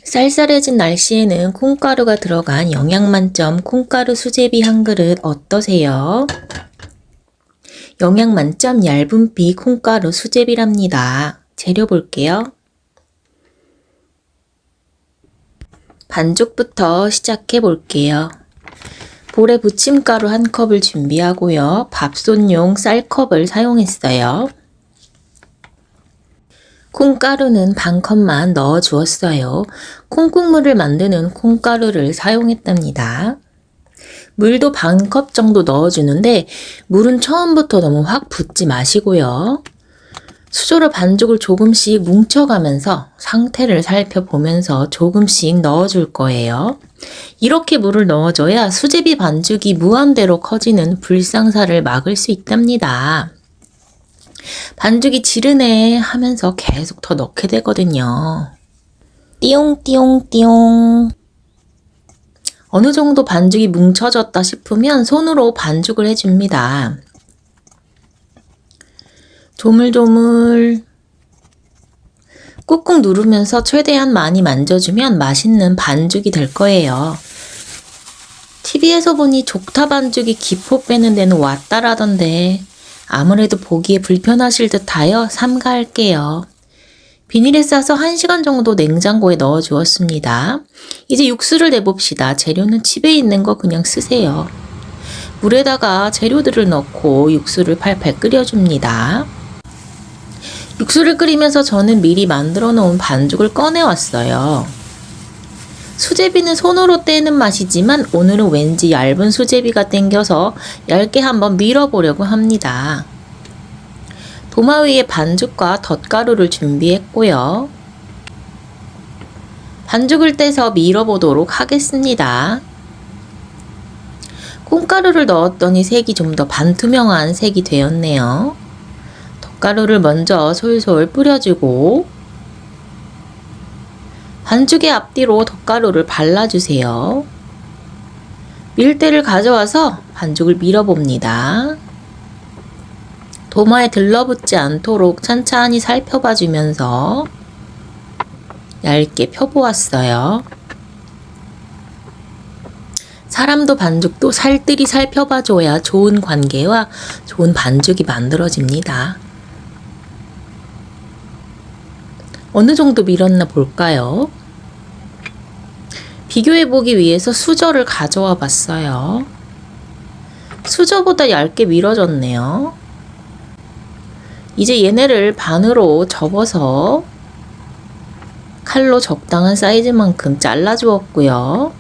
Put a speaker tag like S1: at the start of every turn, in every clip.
S1: 쌀쌀해진 날씨에는 콩가루가 들어간 영양만점 콩가루 수제비 한 그릇 어떠세요? 영양만점 얇은비 콩가루 수제비랍니다. 재료 볼게요. 반죽부터 시작해 볼게요. 볼에 부침가루 1컵을 준비하고요. 밥솥용 쌀컵을 사용했어요. 콩가루는 반컵만 넣어 주었어요. 콩국물을 만드는 콩가루를 사용했답니다. 물도 반컵 정도 넣어주는데 물은 처음부터 너무 확 붓지 마시고요. 수저로 반죽을 조금씩 뭉쳐가면서 상태를 살펴보면서 조금씩 넣어줄 거예요. 이렇게 물을 넣어줘야 수제비 반죽이 무한대로 커지는 불상사를 막을 수 있답니다. 반죽이 지르네 하면서 계속 더 넣게 되거든요. 띠용띠용띠용. 어느 정도 반죽이 뭉쳐졌다 싶으면 손으로 반죽을 해줍니다. 조물조물 꾹꾹 누르면서 최대한 많이 만져주면 맛있는 반죽이 될 거예요. TV에서 보니 족타 반죽이 기포 빼는 데는 왔다라던데 아무래도 보기에 불편하실 듯하여 삼가할게요. 비닐에 싸서 1시간 정도 냉장고에 넣어 주었습니다. 이제 육수를 내봅시다. 재료는 집에 있는 거 그냥 쓰세요. 물에다가 재료들을 넣고 육수를 팔팔 끓여줍니다. 육수를 끓이면서 저는 미리 만들어 놓은 반죽을 꺼내왔어요. 수제비는 손으로 떼는 맛이지만 오늘은 왠지 얇은 수제비가 땡겨서 얇게 한번 밀어보려고 합니다. 도마 위에 반죽과 덧가루를 준비했고요. 반죽을 떼서 밀어보도록 하겠습니다. 콩가루를 넣었더니 색이 좀 더 반투명한 색이 되었네요. 덧가루를 먼저 솔솔 뿌려주고 반죽의 앞뒤로 덧가루를 발라주세요. 밀대를 가져와서 반죽을 밀어봅니다. 도마에 들러붙지 않도록 찬찬히 살펴봐 주면서 얇게 펴보았어요. 사람도 반죽도 살뜰히 살펴봐 줘야 좋은 관계와 좋은 반죽이 만들어집니다. 어느 정도 밀었나 볼까요? 비교해보기 위해서 수저를 가져와 봤어요. 수저보다 얇게 밀어졌네요. 이제 얘네를 반으로 접어서 칼로 적당한 사이즈만큼 잘라주었고요.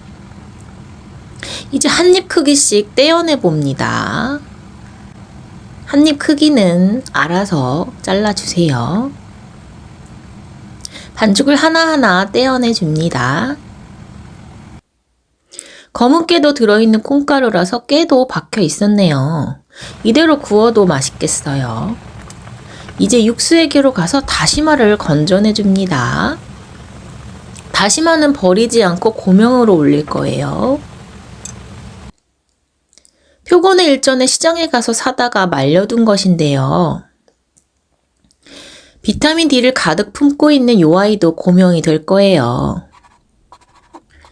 S1: 이제 한입 크기씩 떼어내 봅니다. 한입 크기는 알아서 잘라주세요. 반죽을 하나하나 떼어내 줍니다. 검은 깨도 들어있는 콩가루라서 깨도 박혀 있었네요. 이대로 구워도 맛있겠어요. 이제 육수에게로 가서 다시마를 건져내 줍니다. 다시마는 버리지 않고 고명으로 올릴 거예요. 표고는 일전에 시장에 가서 사다가 말려둔 것인데요. 비타민 D를 가득 품고 있는 요 아이도 고명이 될 거예요.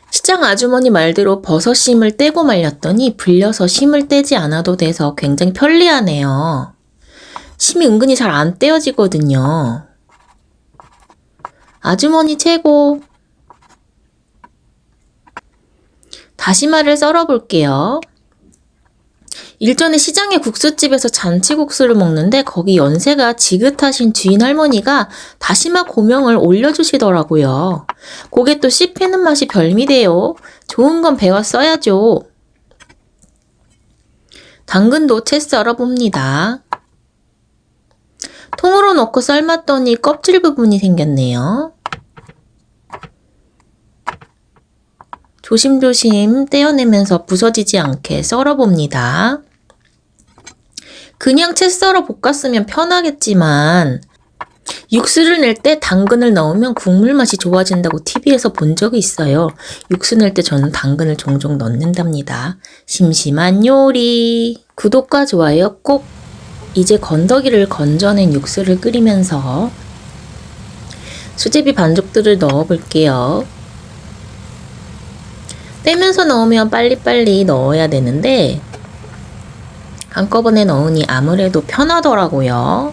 S1: 시장 아주머니 말대로 버섯 심을 떼고 말렸더니 불려서 심을 떼지 않아도 돼서 굉장히 편리하네요. 심이 은근히 잘 안 떼어지거든요. 아주머니 최고! 다시마를 썰어 볼게요. 일전에 시장의 국수집에서 잔치국수를 먹는데 거기 연세가 지긋하신 주인 할머니가 다시마 고명을 올려주시더라고요. 고게 또 씹히는 맛이 별미대요. 좋은 건 배워 써야죠. 당근도 채 썰어봅니다. 통으로 넣고 삶았더니 껍질 부분이 생겼네요. 조심조심 떼어내면서 부서지지 않게 썰어봅니다. 그냥 채 썰어 볶았으면 편하겠지만 육수를 낼 때 당근을 넣으면 국물 맛이 좋아진다고 TV에서 본 적이 있어요. 육수 낼 때 저는 당근을 종종 넣는답니다. 심심한 요리. 구독과 좋아요 꼭. 이제 건더기를 건져낸 육수를 끓이면서 수제비 반죽들을 넣어 볼게요. 떼면서 넣으면 빨리빨리 넣어야 되는데 한꺼번에 넣으니 아무래도 편하더라고요.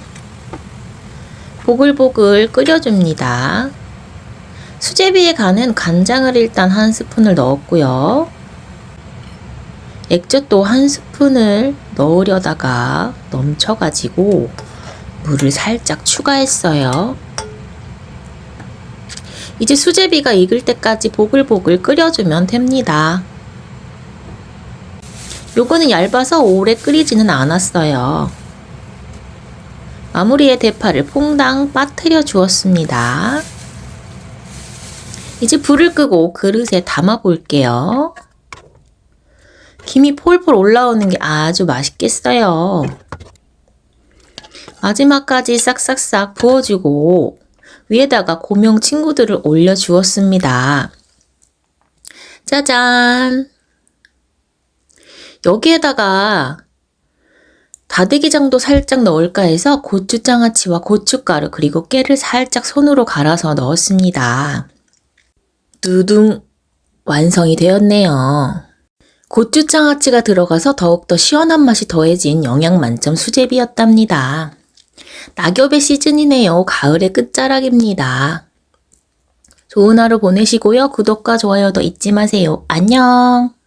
S1: 보글보글 끓여줍니다. 수제비에 가는 간장을 일단 한 스푼을 넣었고요. 액젓도 한 스푼을 넣으려다가 넘쳐가지고 물을 살짝 추가했어요. 이제 수제비가 익을 때까지 보글보글 끓여주면 됩니다. 요거는 얇아서 오래 끓이지는 않았어요. 마무리에 대파를 퐁당 빠뜨려 주었습니다. 이제 불을 끄고 그릇에 담아 볼게요. 김이 폴폴 올라오는 게 아주 맛있겠어요. 마지막까지 싹싹싹 부어주고 위에다가 고명 친구들을 올려주었습니다. 짜잔! 여기에다가 다대기장도 살짝 넣을까 해서 고추장아찌와 고춧가루 그리고 깨를 살짝 손으로 갈아서 넣었습니다. 두둥! 완성이 되었네요. 고추장아찌가 들어가서 더욱더 시원한 맛이 더해진 영양 만점 수제비였답니다. 낙엽의 시즌이네요. 가을의 끝자락입니다. 좋은 하루 보내시고요. 구독과 좋아요도 잊지 마세요. 안녕!